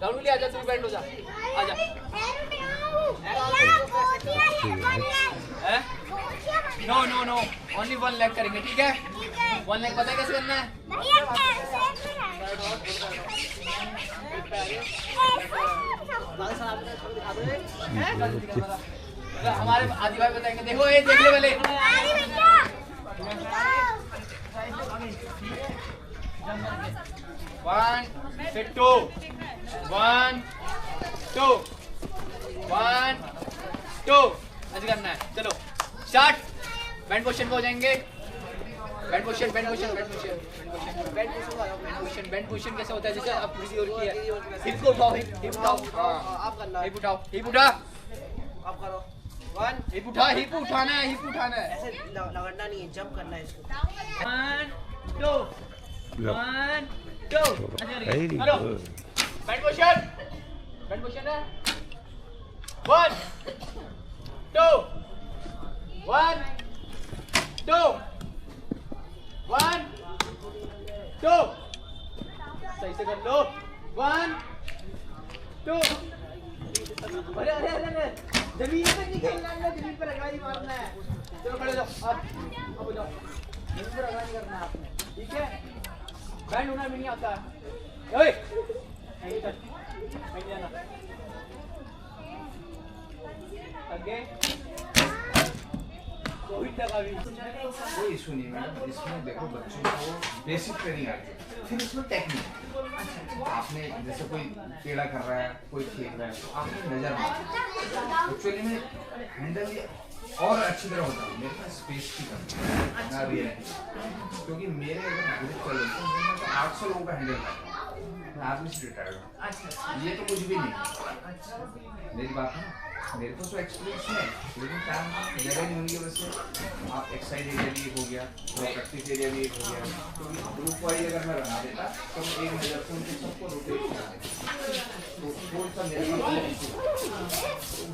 Down के लिए आजा, तू बैंड हो जा, आजा। No no no, only 1 leg करेंगे, ठीक है? 1 लेग पता है कैसे करना है? हमारे आदि भाई बताएंगे, देखो ये देख ले पहले। 1 फिर 2 1 2 1 2 ऐसे करना है। चलो स्टार्ट। बैंड पोजीशन पे हो जाएंगे। बैंड पोजीशन कैसे होता है? जैसे आप किसी और की है, हिप को उठाओ, हिप उठाओ, आप करना, हिप उठाओ, हिप उठा, आप करो। 1 हिप उठा, हिप उठाना है, हिप उठाना है, ऐसे लगड़ना नहीं है, जंप करना है इसको। 1 2 1 2 हेलो बैंड पोजीशन है। 1 2 1 2 1 2 सही से कर लो। 1 2 अरे अरे अरे जमीन पे नहीं खेलना है, जमीन पे रगड़ा ही मारना है। चलो खड़े जाओ, अब हो जाओ, जमीन पे रगड़ा नहीं करना है आपने, ठीक है? बैंड होना भी नहीं आता है। ओए नहीं कर, नहीं जाना आगे। कोई इशू नहीं मैडम, इसमें देखो बच्चों को बेसिक ट्रेनिंग आती है, फिर इसमें टेक्निक। आपने जैसे कोई टेढ़ा कर रहा है, कोई खेल रहा है, तो आपने नजर मारना। एक्चुअली में हैंडल और अच्छी तरह होता है, मेरे पास स्पेस की कमी है, क्योंकि मेरे अगर ग्रुप चले तो मैं 800 लोगों का हैंडल करता हूँ। मैं आर्मी से रिटायर्ड हूँ, ये तो कुछ भी नहीं। मेरी बात है, मेरे को तो एक्सपीरियंस है, लेकिन काम जगह नहीं होने की वजह से आप एक्सरसाइज एरिया भी एक हो गया, प्रैक्टिस एरिया भी एक हो गया। तो ग्रुप वाइज अगर मैं बना देता तो मैं एक नज़र से उनके सबको रोटेट करा देता, तो वो सब मेरे पास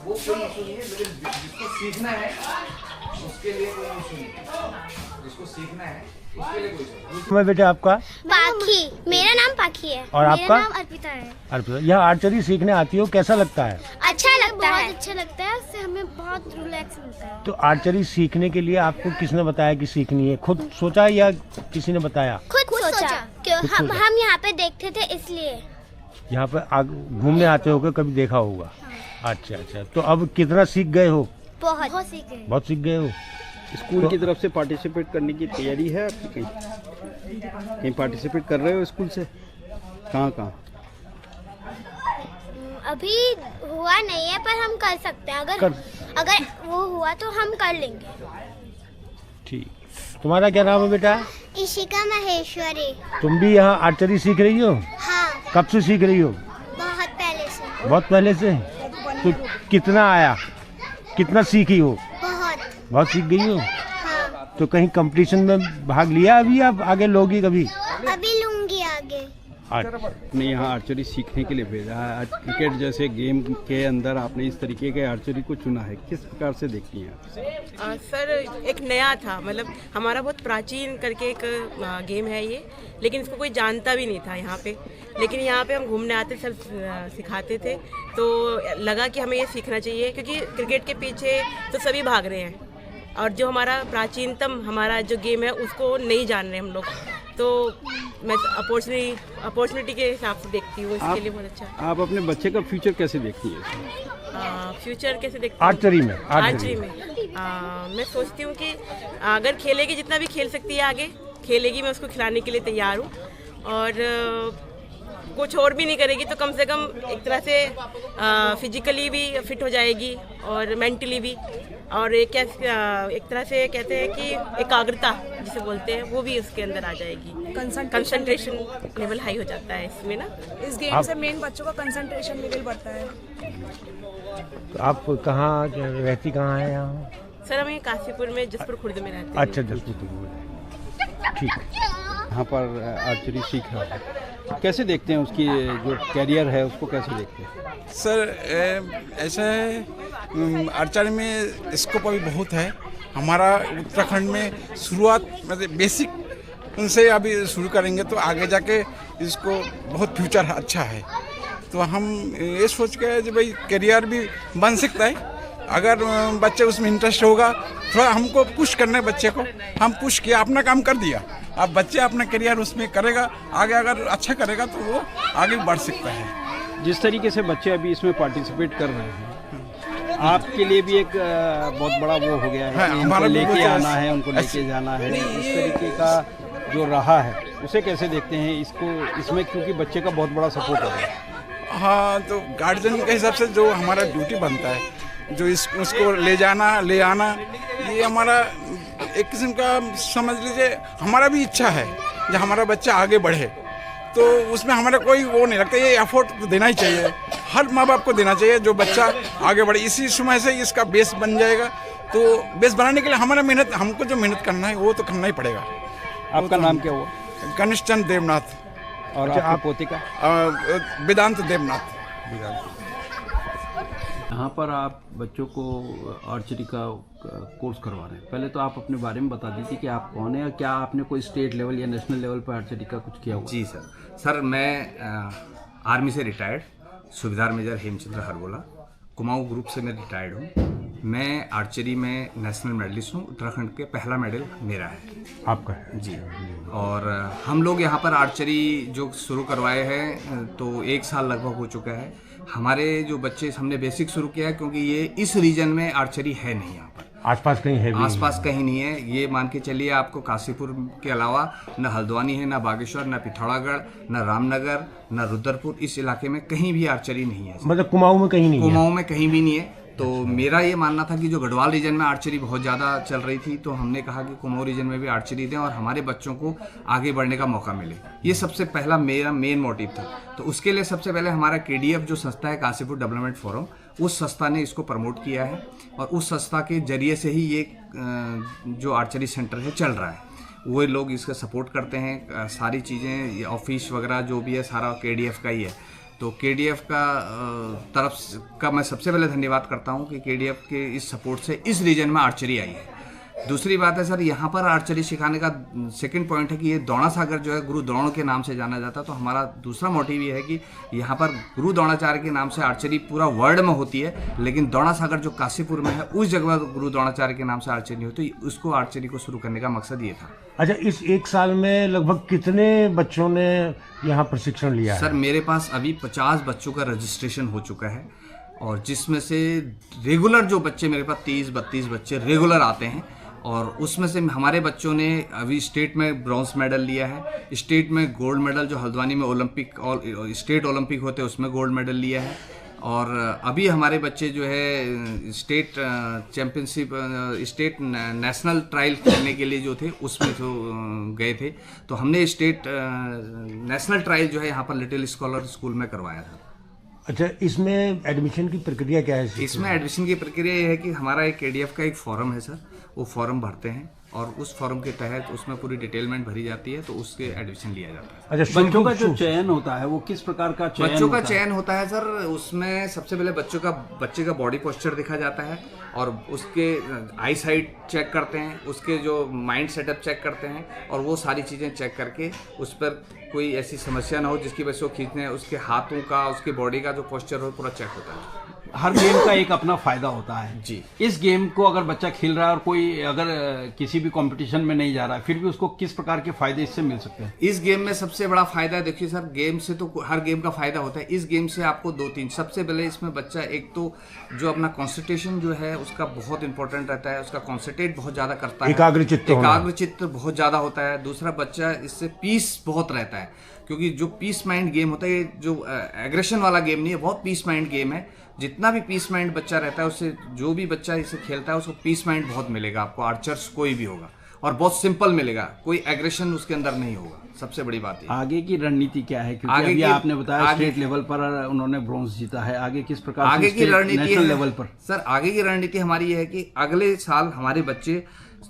वो कोई इशू नहीं है। लेकिन जिसको सीखना है उसके लिए कोई इशू नहीं है, जिसको सीखना है उसके लिए कोई इशू नहीं। मैं बेटा आपका पाखी, मेरा नाम पाखी है। और आपका? मेरा नाम अर्पिता है। अर्पिता, यह आर्चरी सीखने आती हो, कैसा लगता है? अच्छा लगता है, बहुत अच्छा लगता है, उससे हमें बहुत रिलैक्स मिलता है। तो आर्चरी सीखने के लिए आपको किसने बताया कि सीखनी है? खुद सोचा या किसी ने बताया? खुद सोचा, क्यों हम यहाँ पे देखते थे इसलिए। यहाँ पे घूमने आते हो कभी देखा होगा? अच्छा अच्छा, तो अब कितना सीख गए हो? बहुत सीख गए। बहुत सीख गए हो। स्कूल की तरफ से पार्टिसिपेट करने की तैयारी है आपकी? कहीं पार्टिसिपेट कर रहे हो स्कूल से? कहाँ? अभी हुआ नहीं है, पर हम कर सकते हैं। अगर वो हुआ तो हम कर लेंगे। ठीक। तुम्हारा क्या नाम है बेटा? इशिका महेश्वरी। तुम भी यहाँ आर्चरी सीख रही हो? हाँ। कब से सीख रही हो? बहुत पहले से। बहुत पहले से। तो कितना आया, कितना सीखी हो? बहुत सीख गई हो। हाँ। तो कहीं कंपटीशन में भाग लिया अभी, आप आगे लोगी कभी? अभी लूंगी आगे। आपने यहाँ आर्चरी सीखने के लिए भेजा है, आज क्रिकेट जैसे गेम के अंदर आपने इस तरीके के आर्चरी को चुना है, किस प्रकार से देखती हैं आप? सर एक नया था, मतलब हमारा बहुत प्राचीन करके एक गेम है ये, लेकिन इसको कोई जानता भी नहीं था यहाँ पे। लेकिन यहाँ पे हम घूमने आते सर सिखाते थे, तो लगा कि हमें ये सीखना चाहिए, क्योंकि क्रिकेट के पीछे तो सभी भाग रहे हैं और जो हमारा प्राचीनतम हमारा जो गेम है उसको नहीं जान रहे हम लोग। तो मैं अपॉर्चुनिटी के हिसाब से देखती हूँ, इसके लिए बहुत अच्छा। आप अपने बच्चे का फ्यूचर कैसे देखती हैं? फ्यूचर कैसे देखती हूँ? आर्चरी में मैं सोचती हूँ कि अगर खेलेगी, जितना भी खेल सकती है आगे खेलेगी, मैं उसको खिलाने के लिए तैयार हूँ। और कुछ और भी नहीं करेगी तो कम से कम एक तरह से फिजिकली भी फिट हो जाएगी और मेंटली भी, और एक तरह से कहते हैं कि एकाग्रता जिसे बोलते हैं वो भी उसके अंदर आ जाएगी। कंसंट्रेशन लेवल हाई हो जाता है इसमें ना। इस गेम से मेन बच्चों का कंसंट्रेशन लेवल बढ़ता है। तो आप कहाँ रहती, कहाँ है यहाँ? सर हम काशीपुर में जसपुर खुर्द में रहते हैं। अच्छा, जसपुर। ठीक। यहाँ पर आर्चरी सीख रहा है, कैसे देखते हैं उसकी जो कैरियर है उसको कैसे देखते हैं? सर ऐसा है, आर्चरी में स्कोप अभी बहुत है। हमारा उत्तराखंड में शुरुआत मतलब बेसिक उनसे अभी शुरू करेंगे तो आगे जाके इसको बहुत फ्यूचर अच्छा है। तो हम ये सोच के जो भाई करियर भी बन सकता है अगर बच्चे उसमें इंटरेस्ट होगा। थोड़ा हमको पुश करना है बच्चे को, हम पुश किया, अपना काम कर दिया। अब बच्चे अपना करियर उसमें करेगा, आगे अगर अच्छा करेगा तो वो आगे बढ़ सकता है। जिस तरीके से बच्चे अभी इसमें पार्टिसिपेट कर रहे हैं, आपके लिए भी एक बहुत बड़ा वो हो गया है हाँ, कि हमारा उनको लेके बहुत आना है, उनको लेके जाना है। इस तरीके का जो रहा है उसे कैसे देखते हैं इसको, इसमें क्योंकि बच्चे का बहुत बड़ा सपोर्ट हो रहा है। हाँ, तो गार्जियन के हिसाब से जो हमारा ड्यूटी बनता है, जो उसको ले जाना ले आना, ये हमारा एक किस्म का समझ लीजिए हमारा भी इच्छा है जो हमारा बच्चा आगे बढ़े। तो उसमें हमारा कोई वो नहीं लगता, ये एफर्ट तो देना ही चाहिए, हर माँ बाप को देना चाहिए जो बच्चा आगे बढ़े। इसी समय से इसका बेस बन जाएगा। तो बेस बनाने के लिए हमारा मेहनत, हमको जो मेहनत करना है वो तो करना ही पड़ेगा। आपका नाम क्या हुआ? गणेश चंद देवनाथ। और आपके पोते का? वेदांत देवनाथ। यहाँ पर आप बच्चों को आर्चरी का कोर्स करवा रहे हैं। पहले तो आप अपने बारे में बता दीजिए कि आप कौन है और क्या आपने कोई स्टेट लेवल या नेशनल लेवल पर आर्चरी का कुछ किया हुआ? जी सर, मैं आर्मी से रिटायर्ड सूबेदार मेजर हेमचंद्र हरगोला, कुमाऊं ग्रुप से मैं रिटायर्ड हूँ। मैं आर्चरी में नेशनल मेडलिस्ट हूँ। उत्तराखंड के पहला मेडल मेरा है। आपका है? जी। और हम लोग यहाँ पर आर्चरी जो शुरू करवाए हैं तो 1 साल लगभग हो चुका है। हमारे जो बच्चे, हमने बेसिक शुरू किया है क्योंकि ये इस रीजन में आर्चरी है नहीं, यहाँ पर आसपास कहीं है भी? आसपास कहीं नहीं है। ये मान के चलिए आपको काशीपुर के अलावा न हल्द्वानी है, न बागेश्वर, न पिथौरागढ़, न रामनगर, न रुद्रपुर, इस इलाके में कहीं भी आर्चरी नहीं है। मतलब कुमाऊं में कहीं नहीं है? कुमाऊं में कहीं भी नहीं है। तो मेरा ये मानना था कि जो गढ़वाल रीजन में आर्चरी बहुत ज़्यादा चल रही थी, तो हमने कहा कि कुमाऊं रीजन में भी आर्चरी दें और हमारे बच्चों को आगे बढ़ने का मौका मिले। ये सबसे पहला मेरा मेन मोटिव था। तो उसके लिए सबसे पहले हमारा KDF जो संस्था है, काशीपुर डेवलपमेंट फोरम, उस संस्था ने इसको प्रमोट किया है और उस संस्था के जरिए से ही ये जो आर्चरी सेंटर है चल रहा है। वो लोग इसका सपोर्ट करते हैं, सारी चीज़ें, ऑफिस वगैरह जो भी है सारा KDF का ही है। तो KDF का तरफ का मैं सबसे पहले धन्यवाद करता हूं कि KDF के इस सपोर्ट से इस रीजन में आर्चरी आई है। दूसरी बात है सर, यहाँ पर आर्चरी सिखाने का सेकंड पॉइंट है कि ये द्रोणा सागर जो है गुरु द्रोण के नाम से जाना जाता है। तो हमारा दूसरा मोटिव ये है कि यहाँ पर गुरु द्रोणाचार्य के नाम से आर्चरी पूरा वर्ल्ड में होती है, लेकिन द्रोणा सागर जो काशीपुर में है उस जगह गुरु द्रोणाचार्य के नाम से आर्चरी होती है। उसको आर्चरी को शुरू करने का मकसद ये था। अच्छा, इस 1 साल में लगभग कितने बच्चों ने यहाँ प्रशिक्षण लिया है? सर, मेरे पास अभी 50 बच्चों का रजिस्ट्रेशन हो चुका है और जिसमें से रेगुलर जो बच्चे, मेरे पास 30-32 बच्चे रेगुलर आते हैं और उसमें से हमारे बच्चों ने अभी स्टेट में ब्रॉन्ज मेडल लिया है, स्टेट में गोल्ड मेडल जो हल्द्वानी में ओलंपिक और स्टेट ओलंपिक होते हैं उसमें गोल्ड मेडल लिया है। और अभी हमारे बच्चे जो है state championship, state national trial खेलने के लिए जो थे उसमें जो गए थे, तो हमने स्टेट नेशनल ट्रायल जो है यहाँ पर लिटिल स्कॉलर स्कूल में करवाया था। अच्छा, इसमें एडमिशन की प्रक्रिया क्या है? इसमें एडमिशन की प्रक्रिया ये है कि हमारा एक KDF का एक फॉर्म है सर, वो फॉर्म भरते हैं और उस फॉर्म के तहत उसमें पूरी डिटेलमेंट भरी जाती है, तो उसके एडमिशन लिया जाता है। अच्छा, बच्चों का जो चयन होता है वो किस प्रकार का चयन? बच्चों का चयन होता है सर, उसमें सबसे पहले बच्चे का बॉडी पोस्चर देखा जाता है और उसके आई साइट चेक करते हैं, उसके जो माइंड सेटअप चेक करते हैं और वो सारी चीज़ें चेक करके उस पर कोई ऐसी समस्या ना हो जिसकी वजह से वो खींचने, उसके हाथों का, उसके बॉडी का जो पोस्चर हो पूरा चेक होता है। हर गेम का एक अपना फायदा होता है जी। इस गेम को अगर बच्चा खेल रहा है और कोई अगर किसी भी कंपटीशन में नहीं जा रहा है, फिर भी उसको किस प्रकार के फायदे इससे मिल सकते हैं? इस गेम में सबसे बड़ा फायदा, देखिए सर, गेम से तो हर गेम का फायदा होता है, इस गेम से आपको 2-3, सबसे पहले इसमें बच्चा एक तो जो अपना कॉन्सेंट्रेशन जो है उसका बहुत इंपॉर्टेंट रहता है, उसका कॉन्सेंट्रेट बहुत ज्यादा करता है, एकाग्रचित्त बहुत ज्यादा होता है। दूसरा, बच्चा इससे पीस बहुत रहता है, क्योंकि जो पीस माइंड गेम होता है, जो एग्रेशन वाला गेम नहीं है, बहुत पीस माइंड गेम है। जितना भी पीस माइंड बच्चा रहता है उससे, जो भी बच्चा इसे खेलता है उसको पीस माइंड बहुत मिलेगा आपको, आर्चर्स कोई भी होगा, और बहुत सिंपल मिलेगा, कोई एग्रेशन उसके अंदर नहीं होगा। सबसे बड़ी बात है। आगे की रणनीति क्या है? क्योंकि अभी आपने बताया स्टेट लेवल पर उन्होंने ब्रॉन्ज जीता है, आगे किस प्रकार आगे की रणनीति नेशनल लेवल पर? सर, आगे की रणनीति हमारी ये है कि अगले साल हमारे बच्चे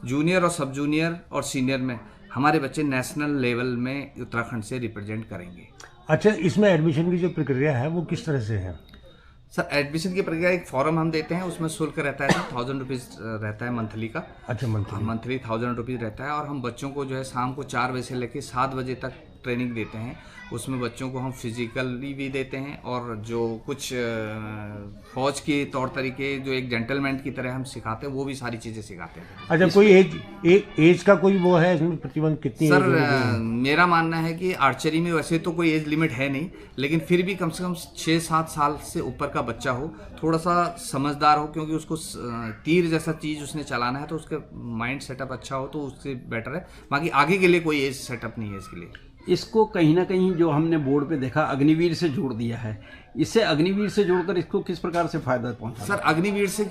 जूनियर और सब जूनियर और सीनियर में हमारे बच्चे नेशनल लेवल में उत्तराखंड से रिप्रेजेंट करेंगे। अच्छा, इसमें एडमिशन की जो प्रक्रिया है वो किस तरह से है? सर, एडमिशन की प्रक्रिया, एक फॉर्म हम देते हैं, उसमें शुल्क रहता है 1000 रुपीज़ रहता है मंथली का। अच्छा, मंथली 1000 रुपीज़ रहता है और हम बच्चों को जो है शाम को 4 बजे से लेकर 7 बजे तक ट्रेनिंग देते हैं उसमें बच्चों को हम फिजिकली भी देते हैं और जो कुछ फौज के तौर तरीके जो एक जेंटलमैन की तरह हम सिखाते हैं वो भी सारी चीज़ें सिखाते हैं। अच्छा, कोई एज का कोई वो है इसमें प्रतिबंध कितनी? सर मेरा मानना है कि आर्चरी में वैसे तो कोई एज लिमिट है नहीं, लेकिन फिर भी कम से कम 6-7 साल से ऊपर का बच्चा हो, थोड़ा सा समझदार हो, क्योंकि उसको तीर जैसा चीज़ उसने चलाना है तो उसका माइंड सेटअप अच्छा हो तो उससे बेटर है। बाकी आगे के लिए कोई एज सेटअप नहीं है इसके लिए। इसको कहीं ना कहीं जो हमने बोर्ड पे देखा अग्निवीर से जोड़ दिया है, इससे अग्निवीर से जोड़कर इसको किस प्रकार से फायदा पहुंचा? सर अग्निवीर से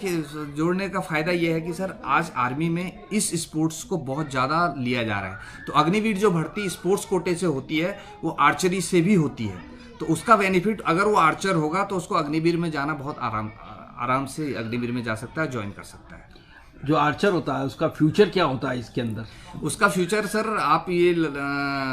जोड़ने का फायदा ये है कि सर आज आर्मी में इस स्पोर्ट्स को बहुत ज़्यादा लिया जा रहा है, तो अग्निवीर जो भर्ती स्पोर्ट्स कोटे से होती है वो आर्चरी से भी होती है, तो उसका बेनिफिट अगर वो आर्चर होगा तो उसको अग्निवीर में जाना बहुत आराम से अग्निवीर में जा सकता है, ज्वाइन कर सकता है। जो आर्चर होता है उसका फ्यूचर क्या होता है इसके अंदर? उसका फ्यूचर सर आप ये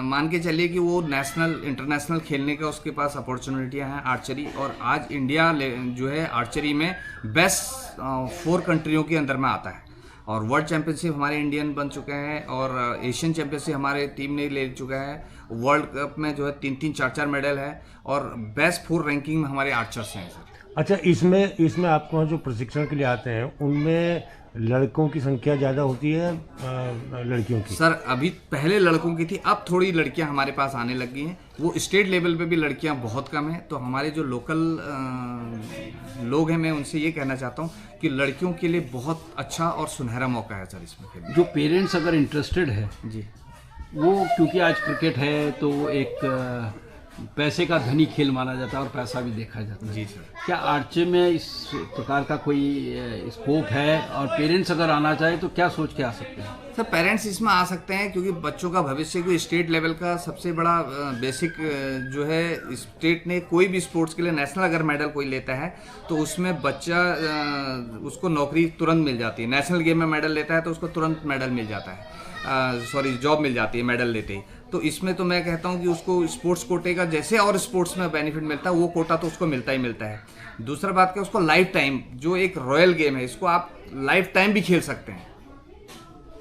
मान के चलिए कि वो नेशनल इंटरनेशनल खेलने का उसके पास अपॉर्चुनिटियां हैं आर्चरी, और आज इंडिया जो है आर्चरी में बेस्ट 4 कंट्रियों के अंदर में आता है, और वर्ल्ड चैंपियनशिप हमारे इंडियन बन चुके हैं, और एशियन चैंपियनशिप हमारे टीम ने ले चुका है, वर्ल्ड कप में जो है 3-3, 4-4 मेडल है, और बेस्ट 4 रैंकिंग में हमारे आर्चर्स हैं सर। अच्छा, इसमें आपको जो प्रशिक्षण के लिए आते हैं उनमें लड़कों की संख्या ज़्यादा होती है लड़कियों की? सर अभी पहले लड़कों की थी, अब थोड़ी लड़कियां हमारे पास आने लग गई हैं, वो स्टेट लेवल पे भी लड़कियां बहुत कम हैं, तो हमारे जो लोकल लोग हैं मैं उनसे ये कहना चाहता हूँ कि लड़कियों के लिए बहुत अच्छा और सुनहरा मौका है सर इसमें खेलने। जो पेरेंट्स अगर इंटरेस्टेड है जी, वो क्योंकि आज क्रिकेट है तो एक पैसे का धनी खेल माना जाता है और पैसा भी देखा जाता है। जी सर। क्या आर्चरी में इस प्रकार का कोई स्कोप है, और पेरेंट्स अगर आना चाहे तो क्या सोच के आ सकते हैं? सर पेरेंट्स इसमें आ सकते हैं क्योंकि बच्चों का भविष्य को स्टेट लेवल का सबसे बड़ा बेसिक जो है, स्टेट ने कोई भी स्पोर्ट्स के लिए नेशनल अगर मेडल कोई लेता है तो उसमें बच्चा उसको नौकरी तुरंत मिल जाती है। नेशनल गेम में मेडल लेता है तो उसको तुरंत मेडल मिल जाता है, जॉब मिल जाती है मेडल लेते ही। तो इसमें तो मैं कहता हूँ कि उसको स्पोर्ट्स कोटे का जैसे और स्पोर्ट्स में बेनिफिट मिलता है वो कोटा तो उसको मिलता ही मिलता है। दूसरा बात क्या, उसको लाइफ टाइम जो एक रॉयल गेम है इसको आप लाइफ टाइम भी खेल सकते हैं।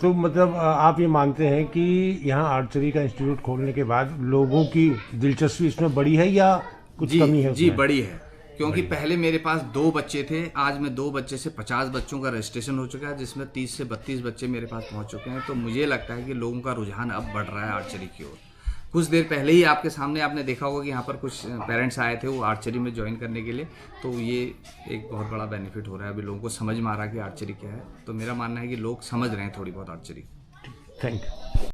तो मतलब आप ये मानते हैं कि यहाँ आर्चरी का इंस्टीट्यूट खोलने के बाद लोगों की दिलचस्पी इसमें बढ़ी है या कुछ कमी है? जी बड़ी है, क्योंकि पहले मेरे पास 2 बच्चे थे, आज मैं 2 बच्चे से 50 बच्चों का रजिस्ट्रेशन हो चुका है, जिसमें 30 से 32 बच्चे मेरे पास पहुंच चुके हैं। तो मुझे लगता है कि लोगों का रुझान अब बढ़ रहा है आर्चरी की ओर। कुछ देर पहले ही आपके सामने आपने देखा होगा कि यहाँ पर कुछ पेरेंट्स आए थे वो आर्चरी में ज्वाइन करने के लिए, तो ये एक बहुत बड़ा बेनिफिट हो रहा है। अभी लोगों को समझ में आ रहा है कि आर्चरी क्या है, तो मेरा मानना है कि लोग समझ रहे हैं थोड़ी बहुत आर्चरी। Thank you.